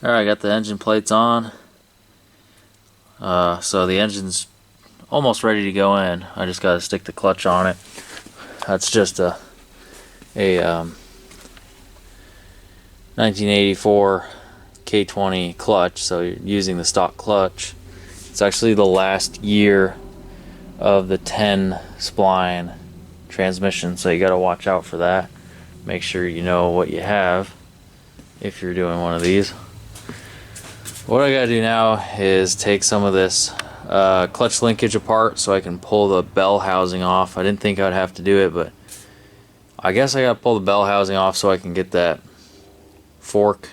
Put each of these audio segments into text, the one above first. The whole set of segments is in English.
Alright, I got the engine plates on. So the engine's almost ready to go in. I just gotta stick the clutch on it. That's just a 1984 K20 clutch, so you're using the stock clutch. It's actually the last year of the 10 spline transmission, so you gotta watch out for that. Make sure you know what you have if you're doing one of these. What I gotta do now is take some of this clutch linkage apart so I can pull the bell housing off. I didn't think I'd have to do it, but I guess I gotta pull the bell housing off so I can get that fork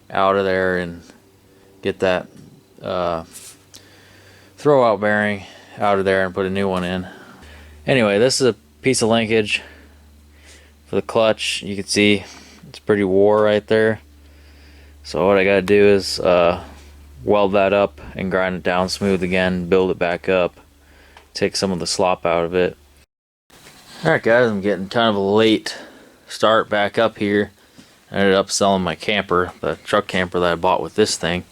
out of there and get that throw out bearing out of there and put a new one in. Anyway, this is a piece of linkage for the clutch. You can see it's pretty wore right there. So what I gotta do is weld that up and grind it down smooth again, build it back up, take some of the slop out of it. Alright guys, I'm getting kind of a late start back up here. I ended up selling my camper, the truck camper that I bought with this thing.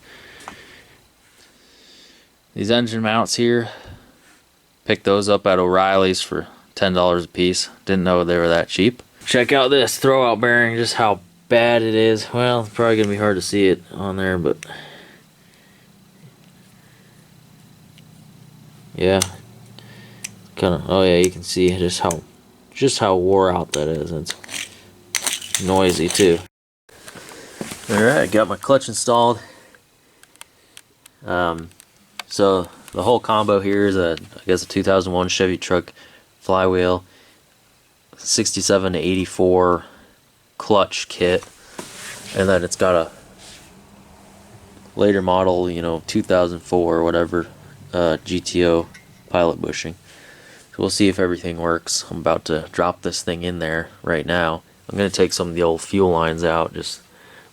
These engine mounts here, picked those up at O'Reilly's for $10 a piece. Didn't know they were that cheap. Check out this throwout bearing, just how bad it is. Well, it's probably gonna be hard to see it on there, but yeah, kind of. Oh yeah, you can see just how wore out that is. It's noisy too. All right, got my clutch installed. So the whole combo here is I guess a 2001 Chevy truck flywheel, 67 to 84 clutch kit, and then it's got a later model, 2004 or whatever, GTO pilot bushing. So we'll see if everything works. I'm about to drop this thing in there right now. I'm going to take some of the old fuel lines out just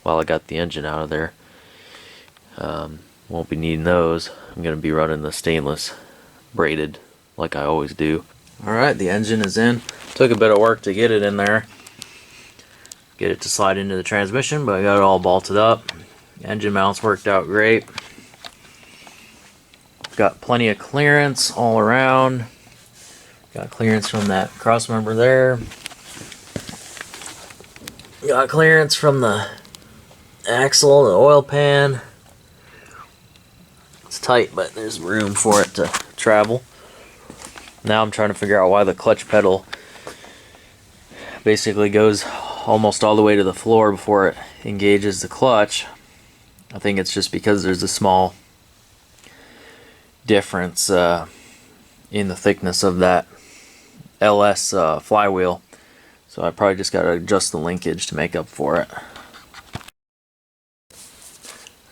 while I got the engine out of there. Won't be needing those. I'm going to be running the stainless braided like I always do. Alright, the engine is in. Took a bit of work to get it in there. Get it to slide into the transmission, but I got it all bolted up. Engine mounts worked out great. Got plenty of clearance all around. Got clearance from that cross member there. Got clearance from the axle, the oil pan. It's tight, but there's room for it to travel. Now I'm trying to figure out why the clutch pedal basically goes almost all the way to the floor before it engages the clutch. I think it's just because there's a small difference in the thickness of that LS flywheel. So I probably just got to adjust the linkage to make up for it.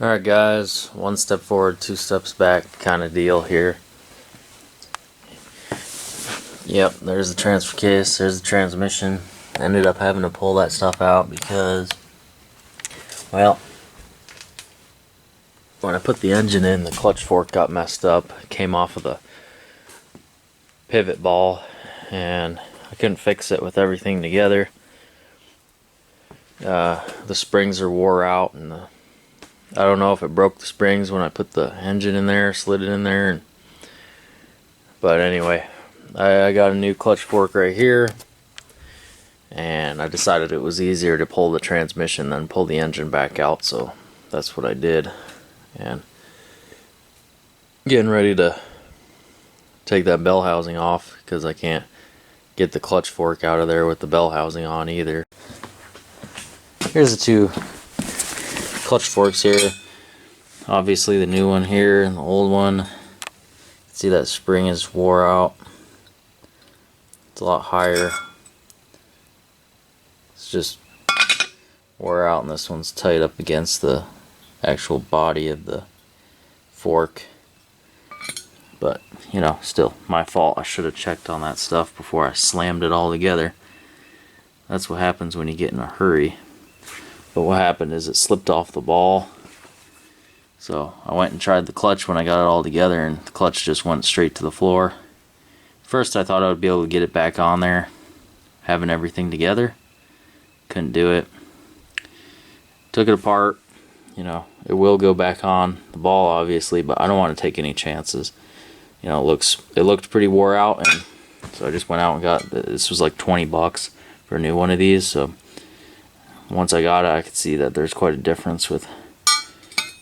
Alright guys, one step forward, two steps back kind of deal here. Yep, there's the transfer case, there's the transmission. Ended up having to pull that stuff out because, well, when I put the engine in, the clutch fork got messed up. It came off of the pivot ball and I couldn't fix it with everything together. The springs are wore out, and I don't know if it broke the springs when I put the engine in there, slid it in there, but anyway, I got a new clutch fork right here, and I decided it was easier to pull the transmission than pull the engine back out, so that's what I did. And getting ready to take that bell housing off because I can't get the clutch fork out of there with the bell housing on either. Here's the two clutch forks here. Obviously the new one here and the old one. See that spring is wore out. It's a lot higher. It's just wore out, and this one's tight up against the actual body of the fork. But, still my fault. I should have checked on that stuff before I slammed it all together. That's what happens when you get in a hurry. But what happened is it slipped off the ball. So I went and tried the clutch when I got it all together, and the clutch just went straight to the floor. First I thought I would be able to get it back on there, having everything together. Couldn't do it. Took it apart, you know, it will go back on the ball obviously, but I don't want to take any chances. You know, it looked pretty wore out, and so I just went out and got, this was like 20 bucks for a new one of these. So once I got it, I could see that there's quite a difference with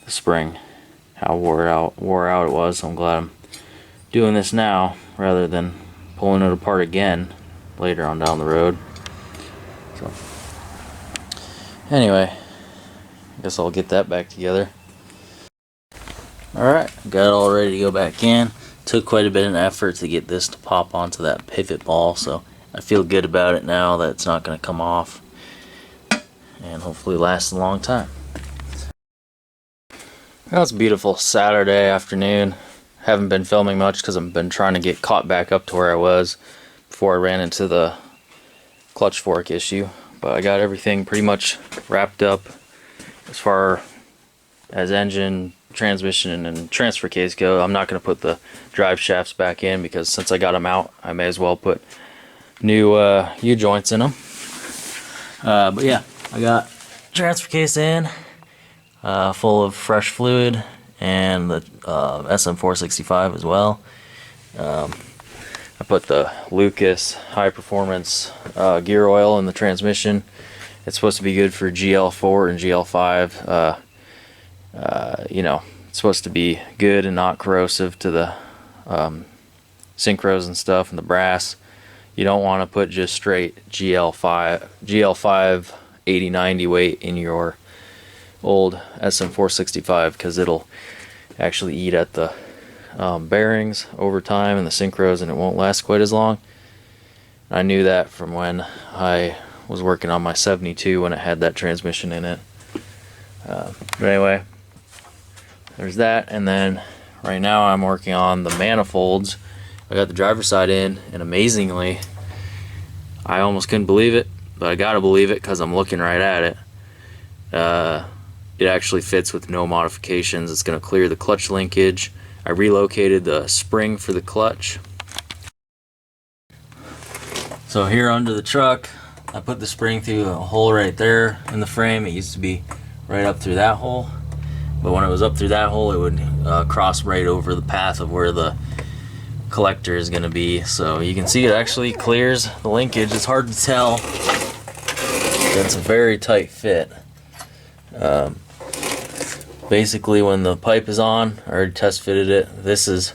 the spring, how wore out it was. So I'm glad I'm doing this now rather than pulling it apart again later on down the road. So anyway, I guess I'll get that back together. Alright, got it all ready to go back in. Took quite a bit of effort to get this to pop onto that pivot ball, so I feel good about it now that it's not going to come off and hopefully last a long time. Now it's a beautiful Saturday afternoon. Haven't been filming much because I've been trying to get caught back up to where I was before I ran into the clutch fork issue, but I got everything pretty much wrapped up as far as engine, transmission, and transfer case go. I'm not going to put the drive shafts back in because since I got them out, I may as well put new U-joints in them. But yeah, I got transfer case in, full of fresh fluid, and the SM465 as well. I put the Lucas high performance gear oil in the transmission. It's supposed to be good for GL4 and GL5. You know, it's supposed to be good and not corrosive to the synchros and stuff and the brass. You don't want to put just straight GL5 80-90 weight in your old SM465 because it'll actually eat at the bearings over time and the synchros, and it won't last quite as long. I knew that from when I was working on my 72 when it had that transmission in it. But anyway, there's that, and then right now I'm working on the manifolds. I got the driver's side in, and amazingly, I almost couldn't believe it, but I gotta believe it because I'm looking right at it. It actually fits with no modifications. It's gonna clear the clutch linkage. I relocated the spring for the clutch. So here under the truck, I put the spring through a hole right there in the frame. It used to be right up through that hole, but when it was up through that hole, it would cross right over the path of where the collector is going to be. So you can see it actually clears the linkage. It's hard to tell. It's a very tight fit. Basically, when the pipe is on, I already test fitted it. This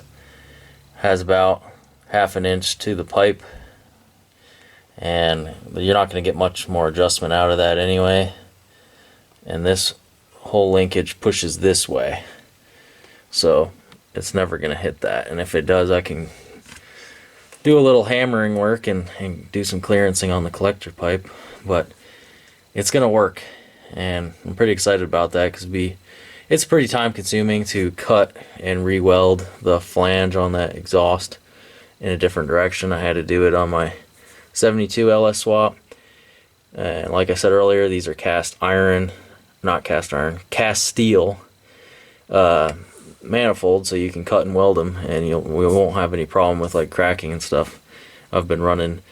has about ½ inch to the pipe, and you're not going to get much more adjustment out of that anyway. And this whole linkage pushes this way, so it's never going to hit that. And if it does, I can do a little hammering work and do some clearancing on the collector pipe, but it's going to work, and I'm pretty excited about that because it's pretty time consuming to cut and re-weld the flange on that exhaust in a different direction. I had to do it on my 72 LS swap, and like I said earlier, these are cast steel manifolds, so you can cut and weld them, and we won't have any problem with like cracking and stuff. I've been running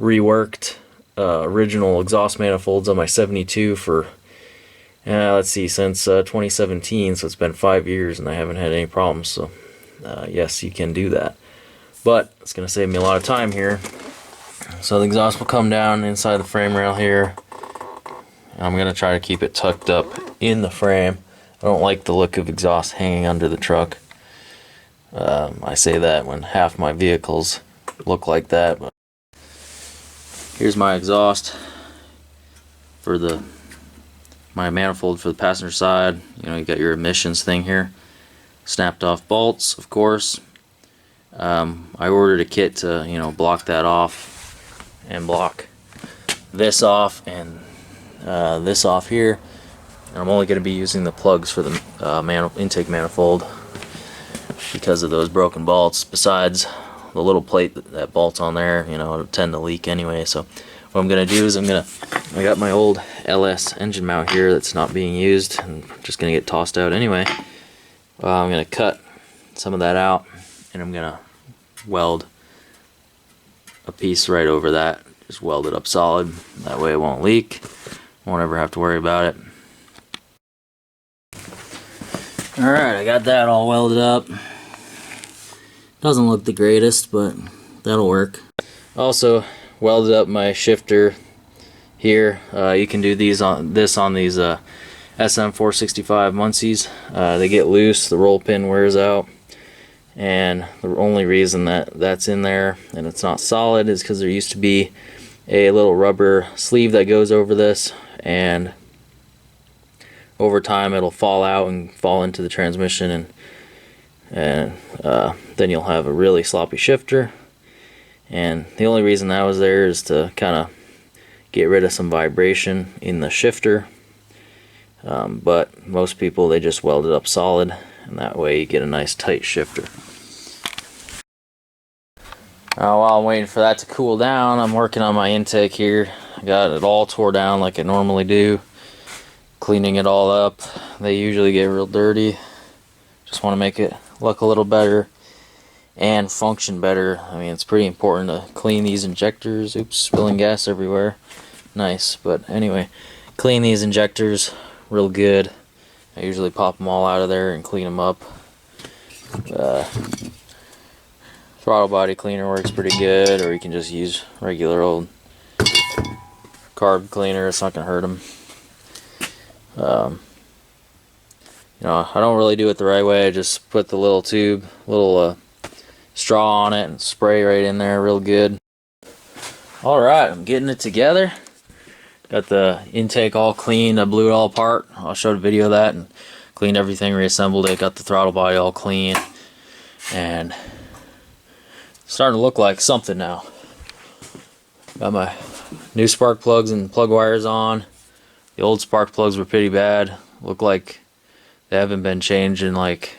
reworked original exhaust manifolds on my 72 for let's see, since 2017, so it's been 5 years and I haven't had any problems. So yes, you can do that, but it's going to save me a lot of time here. So the exhaust will come down inside the frame rail here. I'm going to try to keep it tucked up in the frame. I don't like the look of exhaust hanging under the truck. I say that when half my vehicles look like that. But here's my exhaust for my manifold for the passenger side. You know, you got your emissions thing here. Snapped off bolts, of course. I ordered a kit to block that off and block this off and this off here. And I'm only going to be using the plugs for the intake manifold because of those broken bolts. Besides the little plate that bolts on there, it'll tend to leak anyway. So what I'm going to do is I got my old LS engine mount here that's not being used and just going to get tossed out anyway. I'm going to cut some of that out, and I'm going to weld a piece right over that. Just weld it up solid. That way it won't leak. Won't ever have to worry about it. Alright, I got that all welded up. Doesn't look the greatest, but that'll work. Also welded up my shifter here. You can do these on these SM465 Muncies. They get loose, the roll pin wears out, and the only reason that that's in there and it's not solid is because there used to be a little rubber sleeve that goes over this, and over time it'll fall out and fall into the transmission, and then you'll have a really sloppy shifter. And the only reason that was there is to kind of get rid of some vibration in the shifter. But most people, they just weld it up solid, and that way you get a nice tight shifter. While I'm waiting for that to cool down, I'm working on my intake here. I got it all tore down like I normally do, cleaning it all up. They usually get real dirty. Just want to make it look a little better and function better. I mean, it's pretty important to clean these injectors. Oops, spilling gas everywhere. Nice, but anyway, clean these injectors real good. I usually pop them all out of there and clean them up. Throttle body cleaner works pretty good, or you can just use regular old carb cleaner. It's not gonna hurt them. You know, I don't really do it the right way. I just put the little tube, little straw on it, and spray right in there real good. Alright, I'm getting it together. Got the intake all clean. I blew it all apart. I'll show a video of that, and cleaned everything, reassembled it, got the throttle body all clean, and it's starting to look like something now. Got my new spark plugs and plug wires on. The old spark plugs were pretty bad. Look like they haven't been changed in like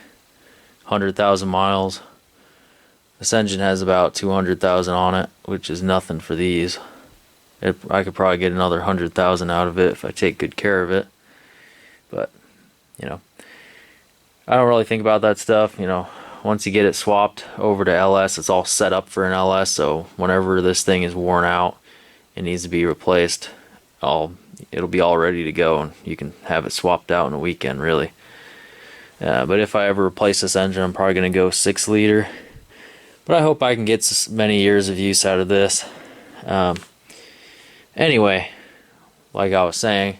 100,000 miles. This engine has about 200,000 on it, which is nothing for these. I could probably get another 100,000 out of it if I take good care of it. But, you know, I don't really think about that stuff. You know, once you get it swapped over to LS, it's all set up for an LS. So whenever this thing is worn out, it needs to be replaced. It'll be all ready to go, and you can have it swapped out in a weekend, really. But if I ever replace this engine, I'm probably going to go 6 liter. But I hope I can get many years of use out of this. Anyway, like I was saying,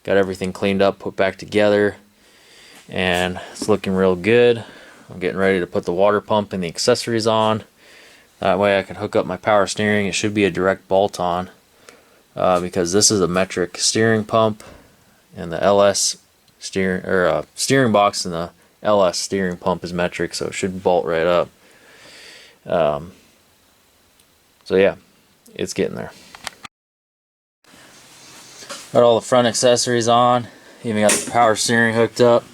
got everything cleaned up, put back together, and it's looking real good. I'm getting ready to put the water pump and the accessories on. That way I can hook up my power steering. It should be a direct bolt on, because this is a metric steering pump, and the LS steering box and the LS steering pump is metric, so it should bolt right up. So yeah, it's getting there. Got all the front accessories on, even got the power steering hooked up.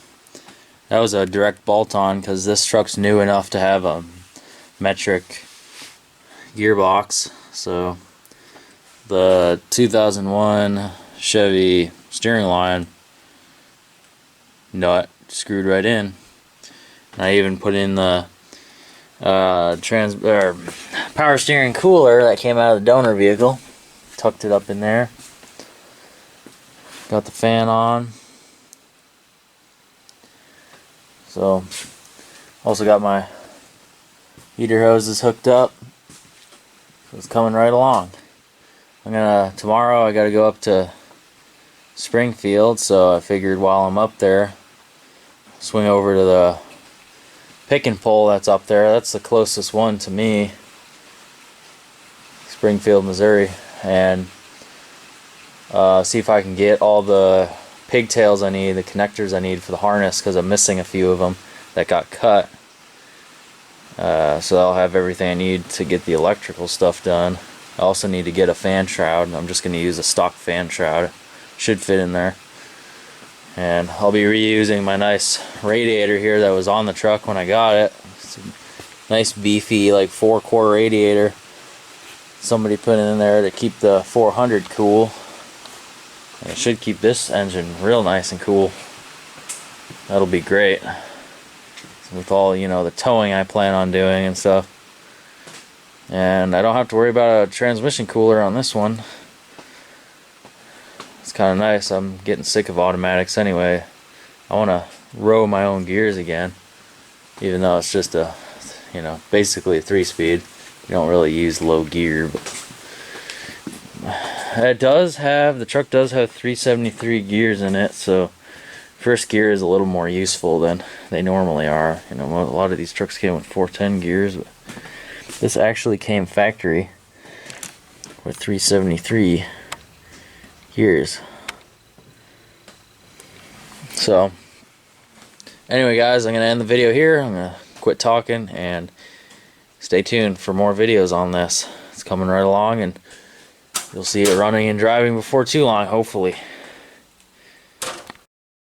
That was a direct bolt on because this truck's new enough to have a metric gearbox. So the 2001 Chevy steering line nut screwed right in. And I even put in the power steering cooler that came out of the donor vehicle, tucked it up in there. Got the fan on. So also got my heater hoses hooked up. So it's coming right along. Tomorrow I gotta go up to Springfield, so I figured while I'm up there, swing over to the pick and pull that's up there. That's the closest one to me, Springfield, Missouri, and see if I can get all the pigtails I need, the connectors I need for the harness, because I'm missing a few of them that got cut. So I'll have everything I need to get the electrical stuff done. I also need to get a fan shroud. I'm just going to use a stock fan shroud. Should fit in there. And I'll be reusing my nice radiator here that was on the truck when I got it. It's a nice beefy like 4-core radiator. Somebody put it in there to keep the 400 cool. And it should keep this engine real nice and cool. That'll be great. With all, you know, the towing I plan on doing and stuff. And I don't have to worry about a transmission cooler on this one. It's kind of nice. I'm getting sick of automatics anyway. I want row my own gears again, even though it's just a, basically a 3-speed. You don't really use low gear, but the truck does have 373 gears in it, so first gear is a little more useful than they normally are. A lot of these trucks came with 410 gears, but this actually came factory with 373 gears. So anyway, guys, I'm gonna end the video here. I'm gonna quit talking and stay tuned for more videos on this. It's coming right along, and you'll see it running and driving before too long, hopefully.